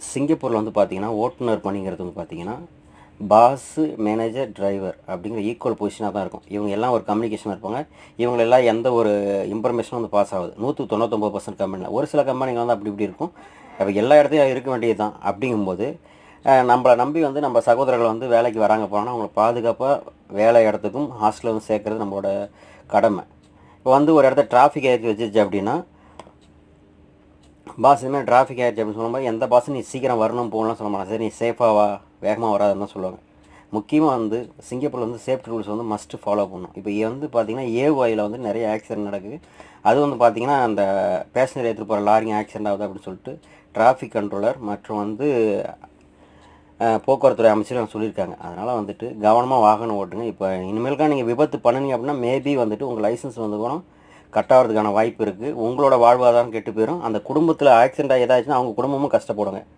சிங்கப்பூரில் வந்து பார்த்தீங்கன்னா, ஓட்டுநர் பணிங்கிறது வந்து பார்த்தீங்கன்னா, பாஸு, மேனேஜர், டிரைவர் அப்படிங்கிற ஈக்குவல் பொசிஷனாக தான் இருக்கும். இவங்க எல்லாம் ஒரு கம்யூனிகேஷனாக இருப்பாங்க. இவங்களெல்லாம் எந்த ஒரு இன்ஃபர்மேஷனும் வந்து பாஸ் ஆகுது. 199% கம்பெனில. ஒரு சில கம்பெனிங்க வந்து அப்படி இப்படி இருக்கும். அப்போ எல்லா இடத்துலையும் இருக்க வேண்டியது தான். அப்படிங்கும்போது நம்மளை நம்பி வந்து நம்ம சகோதரர்கள் வந்து வேலைக்கு வராங்க போனால் அவங்கள பாதுகாப்பாக வேலை இடத்துக்கும் ஹாஸ்டலில் வந்து சேர்க்கறது நம்மளோட கடமை. இப்போ வந்து ஒரு இடத்த டிராஃபிக் ஏற்றி வச்சிருச்சு அப்படின்னா, பாஸ் இதுமாதிரி டிராஃபிக் ஆகிடுச்சு அப்படின்னு சொல்லும்போது எந்த பாஸும் நீ சீக்கிரம் வரணும் போகலாம் சொல்ல மாட்டாங்க. சரி நீ சேஃபாக வா, வேகமாக வராதுன்னு தான் சொல்லுவாங்க. முக்கியமாக வந்து சிங்கப்பூரில் வந்து சேஃப்டி ரூல்ஸ் வந்து மஸ்ட்டு ஃபாலோ பண்ணணும். இப்போ வந்து பார்த்திங்கன்னா ஏஒயில் வந்து நிறைய ஆக்சிடென்ட் நடக்குது. அது வந்து பார்த்திங்கன்னா அந்த பேசஞ்சர் எடுத்துகிட்டு போகிற லாரிங்க ஆக்சிடென்ட் ஆகுது அப்படின்னு சொல்லிட்டு டிராஃபிக் கண்ட்ரோலர் மற்றும் வந்து போக்குவரத்துறை அமைச்சரும் சொல்லியிருக்காங்க. அதனால் வந்துட்டு கவனமாக வாகனம் ஓட்டுங்க. இப்போ இனிமேல்க்கா நீங்கள் விபத்து பண்ணுனீங்க அப்படின்னா மேபி வந்துட்டு உங்கள் லைசன்ஸ் வந்து கூட கட் ஆகிறதுக்கான வாய்ப்பு இருக்குது. உங்களோட வாழ்வாதாரம் கெட்டு போயிடும். அந்த குடும்பத்தில் ஆக்சிடென்ட் ஏதாச்சுன்னா அவங்க குடும்பமும் கஷ்டப்படுங்க.